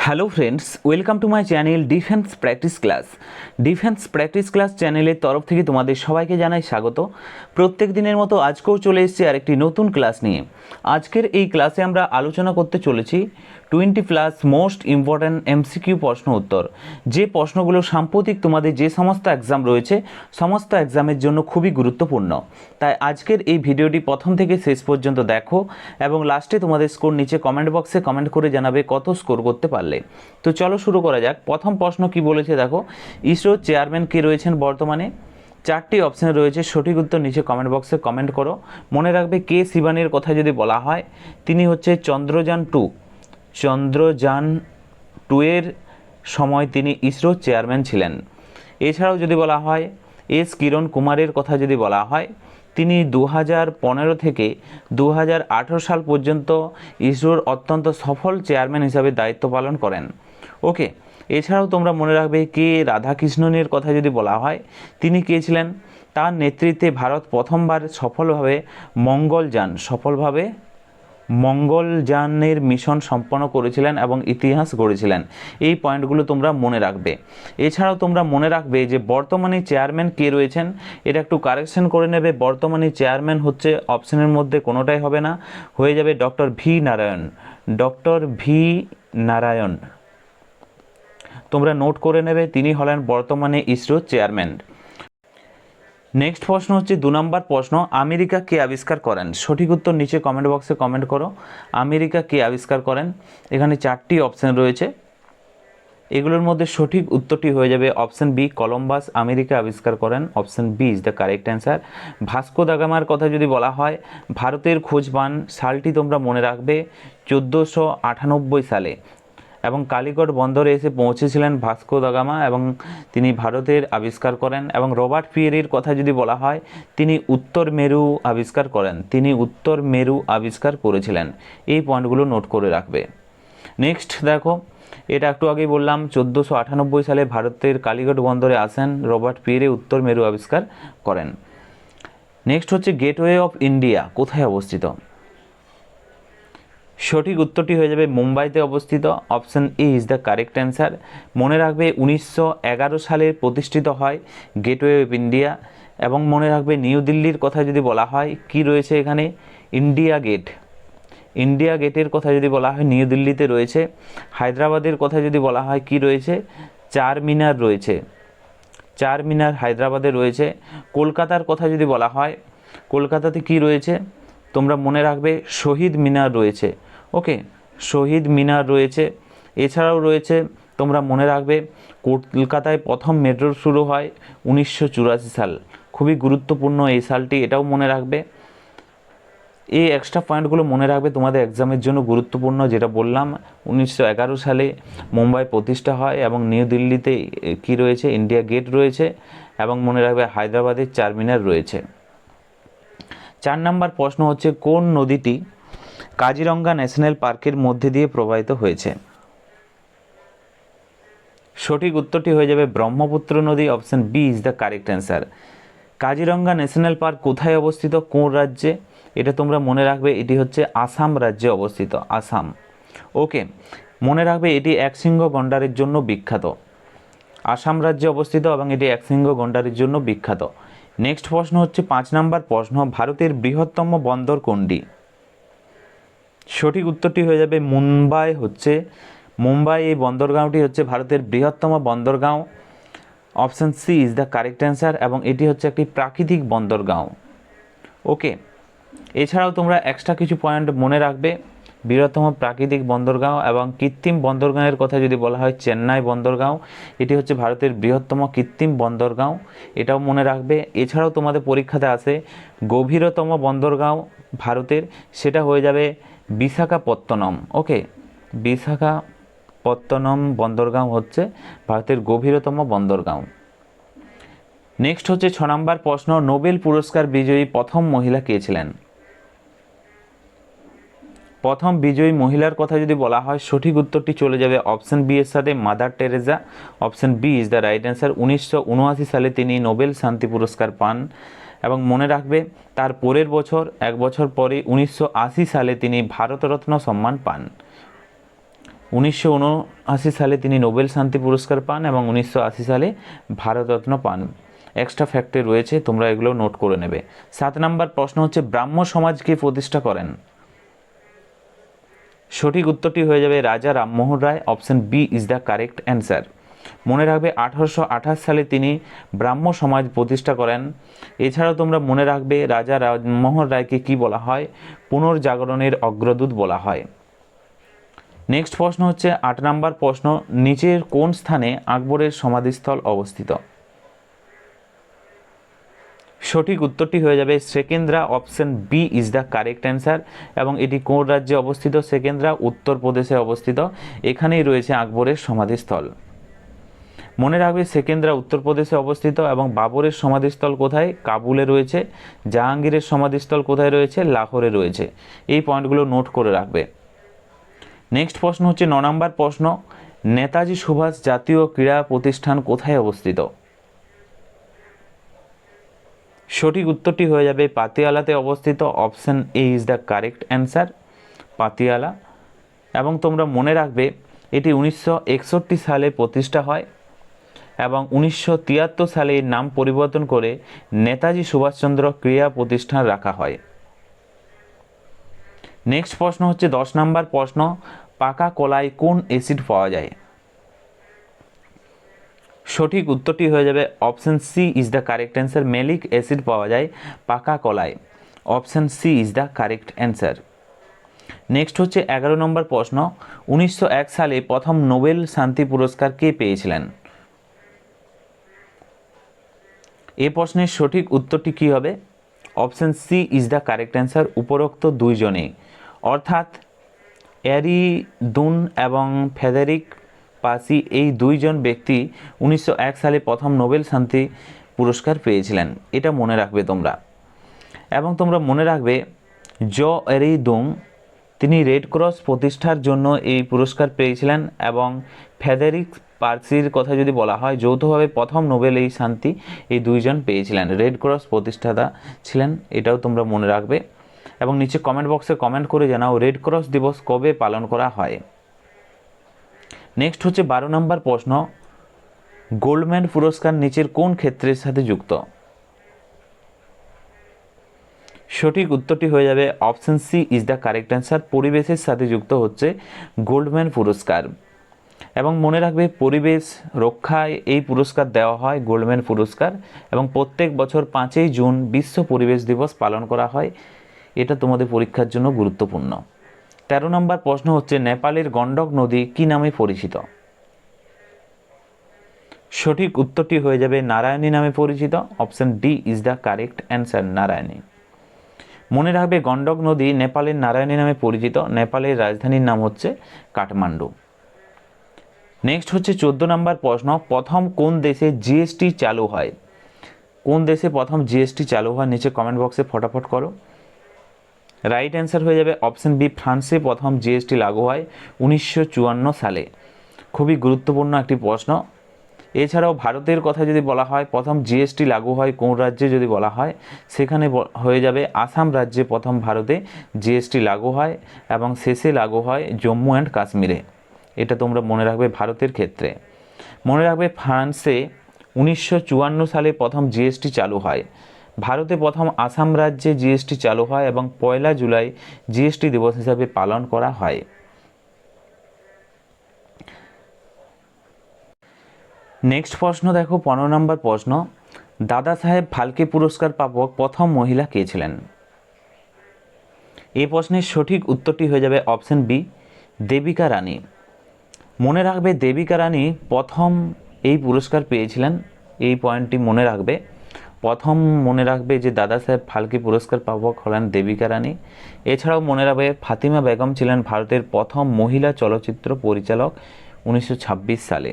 Hello friends, welcome to my channel defence practice class. Defence practice class চ্যানেলের তরফ থেকে তোমাদের সবাইকে জানাই স্বাগত। প্রত্যেক দিনের মতো আজকেও চলে এসেছি আরেকটি নতুন ক্লাস নিয়ে। আজকের এই ক্লাসে আমরা আলোচনা করতে চলেছি 20+ মোস্ট ইম্পর্ট্যান্ট এমসিকিউ প্রশ্ন উত্তর, যে প্রশ্নগুলো সাম্প্রতিক তোমাদের যে সমস্ত এক্সাম রয়েছে সমস্ত এক্সামের জন্য খুবই গুরুত্বপূর্ণ। তাই আজকের এই ভিডিওটি প্রথম থেকে শেষ পর্যন্ত দেখো এবং লাস্টে তোমাদের স্কোর নিচে কমেন্ট বক্সে কমেন্ট করে জানাবে কত স্কোর করতে পারলে। তো চলো শুরু করা যাক। প্রথম প্রশ্ন কি বলেছে দেখো, ইসরোর চেয়ারম্যান কে রয়েছেন বর্তমানে? চারটি অপশন রয়েছে, সঠিক উত্তর নিচে কমেন্ট বক্সে কমেন্ট করো। মনে রাখবে কে শিবানীর কথা যদি বলা হয়, তিনি হচ্ছে চন্দ্রযান 2 এর সময় তিনি ইসরোর চেয়ারম্যান ছিলেন। এছাড়াও যদি বলা হয় এস কিরণ কুমারের কথা যদি বলা হয়, তিনি 2015 থেকে 2018 সাল পর্যন্ত ইসরোর অত্যন্ত সফল চেয়ারম্যান হিসাবে দায়িত্ব পালন করেন। ওকে, এছাড়াও তোমরা মনে রাখবে কে রাধাকৃষ্ণনের কথা যদি বলা হয়, তিনি কে ছিলেন? তার নেতৃত্বে ভারত প্রথমবার সফলভাবে মঙ্গলযানের মিশন সম্পন্ন করেছিলেন এবং ইতিহাস গড়েছিলেন। এই পয়েন্টগুলো তোমরা মনে রাখবে। এছাড়াও তোমরা মনে রাখবে যে বর্তমানে চেয়ারম্যান কে রয়েছেন, এটা একটু কারেকশন করে নেবে। বর্তমানে চেয়ারম্যান হচ্ছে অপশনের মধ্যে কোনোটাই হবে না, হয়ে যাবে ডক্টর ভি নারায়ণ। তোমরা নোট করে নেবে, তিনি হলেন বর্তমানে ইসরোর চেয়ারম্যান। নেক্সট প্রশ্ন হচ্ছে 2 নম্বর প্রশ্ন, আমেরিকা কে আবিষ্কার করেন? সঠিক উত্তর নিচে কমেন্ট বক্সে কমেন্ট করো। আমেরিকা কে আবিষ্কার করেন? এখানে চারটি অপশন রয়েছে, এগুলোর মধ্যে সঠিক উত্তরটি হয়ে যাবে অপশন বি, কলম্বাস আমেরিকা আবিষ্কার করেন। Option B is the correct answer. Vasco da গামার কথা যদি বলা হয়, ভারতের খোঁজ পান সালটি তোমরা মনে রাখবে 1498 সালে, এবং কালিকট বন্দরে এসে পৌঁছেছিলেন ভাস্কো দা গামা এবং তিনি ভারতের আবিষ্কার করেন। এবং রবার্ট পিয়েরির কথা যদি বলা হয়, তিনি উত্তর মেরু আবিষ্কার করেছিলেন। এই পয়েন্টগুলো নোট করে রাখবে। নেক্সট দেখো, এটা একটু আগেই বললাম, 1498 সালে ভারতের কালিকট বন্দরে আসেন রবার্ট পিয়েরে, উত্তর মেরু আবিষ্কার করেন। নেক্সট হচ্ছে গেটওয়ে অফ ইন্ডিয়া কোথায় অবস্থিত? সঠিক উত্তরটি হয়ে যাবে মুম্বাইতে অবস্থিত। Option A is the correct answer. মনে রাখবে 1911 সালে প্রতিষ্ঠিত হয় গেটওয়ে অফ ইন্ডিয়া। এবং মনে রাখবে নিউ দিল্লির কথা যদি বলা হয়, কি রয়েছে এখানে? ইন্ডিয়া গেটের কথা যদি বলা হয় নিউ দিল্লিতে রয়েছে। হায়দ্রাবাদের কথা যদি বলা হয়, কি রয়েছে? চার মিনার হায়দ্রাবাদে রয়েছে। কলকাতার কথা যদি বলা হয়, কলকাতাতে কি রয়েছে? তোমরা মনে রাখবে শহীদ মিনার রয়েছে। ওকে, শহীদ মিনার রয়েছে। এছাড়াও রয়েছে, তোমরা মনে রাখবে কলকাতায় প্রথম মেট্রো শুরু হয় 1984 সাল, খুবই গুরুত্বপূর্ণ এই সালটি, এটাও মনে রাখবে। এই এক্সট্রা পয়েন্টগুলো মনে রাখবে, তোমাদের এক্সামের জন্য গুরুত্বপূর্ণ। যেটা বললাম 1911 সালে মুম্বাই প্রতিষ্ঠা হয় এবং নিউ দিল্লিতে কি রয়েছে? ইন্ডিয়া গেট রয়েছে। এবং মনে রাখবে হায়দ্রাবাদের চারমিনার রয়েছে। 4 নম্বর প্রশ্ন হচ্ছে, কোন নদীটি কাজিরঙ্গা ন্যাশনাল পার্কের মধ্যে দিয়ে প্রবাহিত হয়েছে? সঠিক উত্তরটি হয়ে যাবে ব্রহ্মপুত্র নদী। Option B is the correct answer. Kaziranga national park কোথায় অবস্থিত, কোন রাজ্যে? এটা তোমরা মনে রাখবে, এটি হচ্ছে আসাম রাজ্যে অবস্থিত, আসাম। ওকে, মনে রাখবে এটি একশৃঙ্গ গন্ডারের জন্য বিখ্যাত। আসাম রাজ্যে অবস্থিত এবং এটি একশৃঙ্গ গন্ডারের জন্য বিখ্যাত। নেক্সট প্রশ্ন হচ্ছে 5 নম্বর প্রশ্ন, ভারতের বৃহত্তম বন্দর কোনটি? সঠিক উত্তরটি হয়ে যাবে মুম্বাই এই বন্দরগাঁওটি হচ্ছে ভারতের বৃহত্তম বন্দরগাঁও। Option C is the correct answer এবং এটি হচ্ছে একটি প্রাকৃতিক বন্দরগাঁও। ওকে, এছাড়াও তোমরা এক্সট্রা কিছু পয়েন্ট মনে রাখবে, বৃহত্তম প্রাকৃতিক বন্দরগাঁও এবং কৃত্রিম বন্দরগাঁওয়ের কথা যদি বলা হয় চেন্নাই বন্দরগাঁও, এটি হচ্ছে ভারতের বৃহত্তম কৃত্রিম বন্দরগাঁও, এটাও মনে রাখবে। এছাড়াও তোমাদের পরীক্ষাতে আসে গভীরতম বন্দরগাঁও ভারতের, সেটা হয়ে যাবে বিশাখাপত্তনম। ওকে, বিশাখাপত্তনম বন্দরগাঁও হচ্ছে ভারতের গভীরতম বন্দরগাঁও। নেক্সট হচ্ছে 6 নম্বর প্রশ্ন, নোবেল পুরস্কার বিজয়ী প্রথম মহিলা কে ছিলেন? প্রথম বিজয়ী মহিলার কথা যদি বলা হয়, সঠিক উত্তরটি চলে যাবে অপশন বি এর সাথে, mother Teresa. Option B is the right answer. 1979 সালে তিনি নোবেল শান্তি পুরস্কার পান। এবং মনে রাখবে তার পরের বছর, এক বছর পরে 1980 সালে তিনি ভারতরত্ন সম্মান পান। 1979 সালে তিনি নোবেল শান্তি পুরস্কার পান এবং 1980 সালে ভারতরত্ন পান। এক্সট্রা ফ্যাক্টে রয়েছে, তোমরা এগুলো নোট করে নেবে। 7 নম্বর প্রশ্ন হচ্ছে ব্রাহ্ম সমাজ কে প্রতিষ্ঠা করেন? সঠিক উত্তরটি হয়ে যাবে Raja Rammohan Roy. Option B is the correct answer. মনে রাখবে 1828 সালে তিনি ব্রাহ্ম সমাজ প্রতিষ্ঠা করেন। এছাড়াও তোমরা মনে রাখবে রাজা রামমোহন রায়কে কি বলা হয়? পুনর্জাগরণের অগ্রদূত বলা হয়। নেক্সট প্রশ্ন হচ্ছে 8 নম্বর প্রশ্ন, নিচের কোন স্থানে আকবরের সমাধিস্থল অবস্থিত? সঠিক উত্তরটি হয়ে যাবে Sikandra. Option B is the correct answer. এবং এটি কোন রাজ্যে অবস্থিত? সেকেন্দ্রা উত্তরপ্রদেশে অবস্থিত। এখানেই রয়েছে আকবরের সমাধিস্থল। মনে রাখবে সেকেন্দ্রা উত্তরপ্রদেশে অবস্থিত এবং বাবরের সমাধিস্থল কোথায়? কাবুলে রয়েছে। জাহাঙ্গীরের সমাধিস্থল কোথায় রয়েছে? লাহোরে রয়েছে। এই পয়েন্টগুলো নোট করে রাখবে। নেক্সট প্রশ্ন হচ্ছে 9 নম্বর প্রশ্ন, নেতাজি সুভাষ জাতীয় ক্রীড়া প্রতিষ্ঠান কোথায় অবস্থিত? সঠিক উত্তরটি হয়ে যাবে পাতিয়ালাতে অবস্থিত। Option A is the correct answer, Patiala. এবং তোমরা মনে রাখবে এটি 1961 সালে প্রতিষ্ঠা হয় এবং 1973 সালে এর নাম পরিবর্তন করে নেতাজি সুভাষচন্দ্র ক্রীড়া প্রতিষ্ঠান রাখা হয়। নেক্সট প্রশ্ন হচ্ছে 10 নম্বর প্রশ্ন, পাকা কলায় কোন অ্যাসিড পাওয়া যায়? সঠিক উত্তরটি হয়ে যাবে option C is the correct answer, malic acid পাওয়া যায় পাকা কলায়। Option C is the correct answer. Next হচ্ছে 11 নম্বর প্রশ্ন, 1901 সালে প্রথম নোবেল শান্তি পুরস্কার কে পেয়েছিলেন? এই প্রশ্নের সঠিক উত্তরটি কি হবে? Option C is the correct answer, উপরোক্ত দুইজনে, অর্থাৎ এরিদুন এবং ফেদেরিক পাসি, এই দুইজন ব্যক্তি 1901 সালে প্রথম নোবেল শান্তি পুরস্কার পেয়েছিলেন। এটা মনে রাখবে তোমরা। এবং তোমরা মনে রাখবে এরিদুং তিনি রেড ক্রস প্রতিষ্ঠার জন্য এই পুরস্কার পেয়েছিলেন এবং ফেদেরিক পার্সির কথা যদি বলা হয়, যৌথভাবে প্রথম নোবেল এই শান্তি এই দুইজন পেয়েছিলেন, রেড ক্রস প্রতিষ্ঠাতা ছিলেন। এটাও তোমরা মনে রাখবে এবং নিচে কমেন্ট বক্সে কমেন্ট করে জানাও রেড ক্রস দিবস কবে পালন করা হয়। নেক্সট হচ্ছে 12 নম্বর প্রশ্ন, গোল্ডম্যান পুরস্কার নিচের কোন ক্ষেত্রের সাথে যুক্ত? সঠিক উত্তরটি হয়ে যাবে option C is the correct answer, পরিবেশের সাথে যুক্ত হচ্ছে গোল্ডম্যান পুরস্কার। এবং মনে রাখবে পরিবেশ রক্ষায় এই পুরস্কার দেওয়া হয়, গোল্ডম্যান পুরস্কার, এবং প্রত্যেক বছর 5ই জুন বিশ্ব পরিবেশ দিবস পালন করা হয়। এটা তোমাদের পরীক্ষার জন্য গুরুত্বপূর্ণ। 13 নম্বর প্রশ্ন হচ্ছে নেপালের গণ্ডক নদী কি নামে পরিচিত? সঠিক উত্তরটি হয়ে যাবে নারায়ণী নামে পরিচিত। Option D is the correct answer, Narayani. মনে রাখবে গণ্ডক নদী নেপালের নারায়ণী নামে পরিচিত। নেপালের রাজধানীর নাম হচ্ছে কাঠমান্ডু। নেক্সট হচ্ছে 14 নম্বর প্রশ্ন, প্রথম কোন দেশে জিএসটি চালু হয়? কোন দেশে প্রথম জিএসটি চালু হয়? নিচে কমেন্ট বক্সে ফটাফট করো। রাইট অ্যান্সার হয়ে যাবে অপশন বি, ফ্রান্সে প্রথম জিএসটি লাগু হয় 1954 সালে। খুবই গুরুত্বপূর্ণ একটি প্রশ্ন। এছাড়াও ভারতের কথা যদি বলা হয়, প্রথম জিএসটি লাগু হয় কোন রাজ্যে যদি বলা হয়, সেখানে হয়ে যাবে আসাম রাজ্যে প্রথম ভারতে জিএসটি লাগু হয় এবং শেষে লাগু হয় জম্মু অ্যান্ড কাশ্মীরে। এটা তোমরা মনে রাখবে ভারতের ক্ষেত্রে। মনে রাখবে ফ্রান্সে 1954 সালে প্রথম জিএসটি চালু হয়। ভারতে প্রথম আসাম রাজ্যে জিএসটি চালু হয় এবং 1 জুলাই জিএসটি দিবস হিসাবে পালন করা হয়। নেক্সট প্রশ্ন দেখো 15 নম্বর প্রশ্ন, দাদা সাহেব ফালকে পুরস্কার প্রাপক প্রথম মহিলা কে ছিলেন? এই প্রশ্নের সঠিক উত্তরটি হয়ে যাবে অপশন বি, দেবিকা রানী। মনে রাখবে দেবিকা রানী প্রথম এই পুরস্কার পেয়েছিলেন, এই পয়েন্টটি মনে রাখবে। প্রথম মনে রাখবে যে দাদা সাহেব ফালকে পুরস্কার প্রাপক হলেন দেবিকা রানী। এছাড়াও মনে রাখবে ফাতিমা বেগম ছিলেন ভারতের প্রথম মহিলা চলচ্চিত্র পরিচালক 1926 সালে।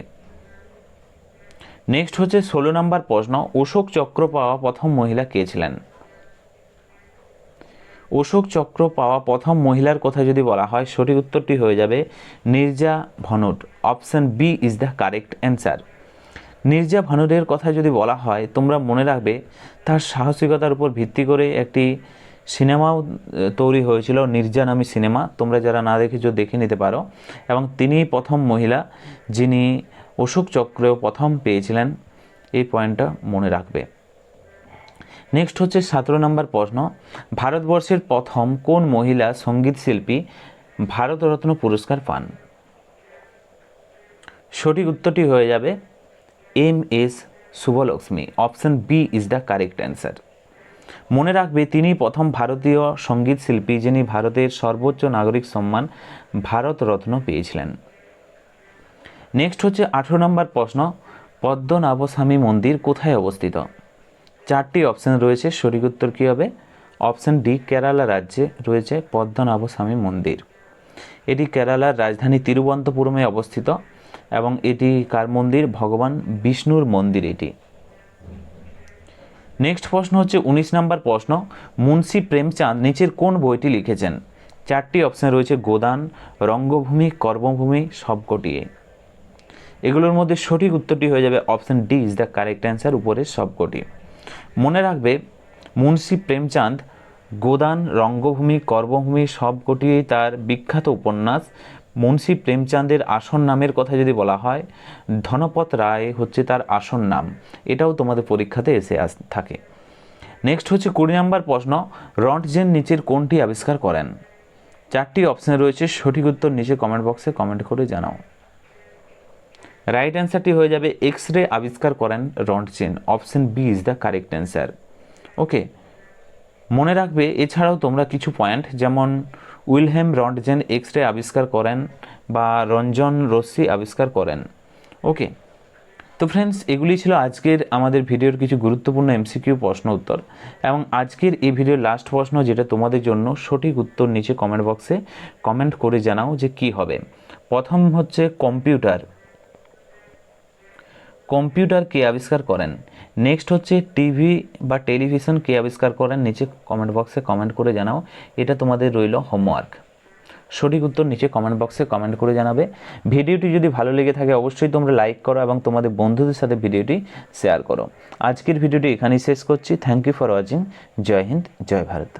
নেক্সট হচ্ছে 16 নম্বর প্রশ্ন, অশোক চক্র পাওয়া প্রথম মহিলা কে ছিলেন? অশোক চক্র পাওয়া প্রথম মহিলার কথা যদি বলা হয়, সঠিক উত্তরটি হয়ে যাবে Neerja Bhanot. Option B is the correct answer. Neerja ভানুটের কথা যদি বলা হয়, তোমরা মনে রাখবে তার সাহসিকতার উপর ভিত্তি করে একটি সিনেমাও তৈরি হয়েছিল, নির্জা নামী সিনেমা, তোমরা যারা না দেখেছো দেখে নিতে পারো। এবং তিনিই প্রথম মহিলা যিনি অশোক চক্রেও প্রথম পেয়েছিলেন, এই পয়েন্টটা মনে রাখবে। নেক্সট হচ্ছে 17 নম্বর প্রশ্ন, ভারতবর্ষের প্রথম কোন মহিলা সঙ্গীত শিল্পী ভারতরত্ন পুরস্কার পান? সঠিক উত্তরটি হয়ে যাবে MS Subbulakshmi. Option B is the correct answer. মনে রাখবে তিনি প্রথম ভারতীয় সঙ্গীত শিল্পী যিনি ভারতের সর্বোচ্চ নাগরিক সম্মান ভারতরত্ন পেয়েছিলেন। নেক্সট হচ্ছে 18 নম্বর প্রশ্ন, পদ্মনাভস্বামী মন্দির কোথায় অবস্থিত? 4টি অপশন রয়েছে, সঠিক উত্তর কী হবে? অপশন ডি, কেরালা রাজ্যে রয়েছে পদ্মনাভস্বামী মন্দির। এটি কেরালার রাজধানী তিরুবনন্তপুরমে অবস্থিত এবং এটি কার মন্দির? ভগবান বিষ্ণুর মন্দির এটি। নেক্সট প্রশ্ন হচ্ছে 19 নম্বর প্রশ্ন, মুন্সী প্রেমচাঁদ নিচের কোন বইটি লিখেছেন? 4টি অপশন রয়েছে, গোদান, রঙ্গভূমি, কর্মভূমি, সবকটি। এগুলোর মধ্যে সঠিক উত্তরটি হয়ে যাবে option D is the correct answer, উপরের সবকটি। মনে রাখবে মুন্সী প্রেমচাঁদ গোদান, রঙ্গভূমি, কর্মভূমি সবকটি তার বিখ্যাত উপন্যাস। মুন্সী প্রেমচাঁদের আসল নামের কথা যদি বলা হয়, ধনপত রায় হচ্ছে তার আসল নাম, এটাও তোমাদের পরীক্ষাতে এসে থাকে। নেক্সট হচ্ছে 20 নম্বর প্রশ্ন, রন্টজেন নিচের কোনটি আবিষ্কার করেন? 4টি অপশন রয়েছে, সঠিক উত্তর নিচে কমেন্ট বক্সে কমেন্ট করে জানাও। রাইট অ্যান্সারটি হয়ে যাবে এক্স রে আবিষ্কার করেন Roentgen. Option B is the correct answer. Okay, মনে রাখবে এছাড়াও তোমরা কিছু পয়েন্ট, যেমন উইলহেম রন্টজেন এক্স রে আবিষ্কার করেন বা রঞ্জন রশ্মি আবিষ্কার করেন। ওকে, তো ফ্রেন্ডস, এগুলি ছিল আজকের আমাদের ভিডিওর কিছু গুরুত্বপূর্ণ MCQ প্রশ্ন উত্তর। এবং আজকের এই ভিডিওর লাস্ট প্রশ্ন, যেটা তোমাদের জন্য, সঠিক উত্তর নিচে কমেন্ট বক্সে কমেন্ট করে জানাও যে কি হবে। প্রথম হচ্ছে কম্পিউটার কে আবিষ্কার করেন? নেক্সট হচ্ছে টিভি বা টেলিভিশন কে আবিষ্কার করেন? নিচে কমেন্ট বক্সে কমেন্ট করে জানাও, এটা তোমাদের রইল হোমওয়ার্ক। সঠিক উত্তর নিচে কমেন্ট বক্সে কমেন্ট করে জানাবে। ভিডিওটি যদি ভালো লেগে থাকে অবশ্যই তোমরা লাইক করো এবং তোমাদের বন্ধুদের সাথে ভিডিওটি শেয়ার করো। আজকের ভিডিওটি এখানেই শেষ করছি। Thank you for watching. জয় হিন্দ, জয় ভারত।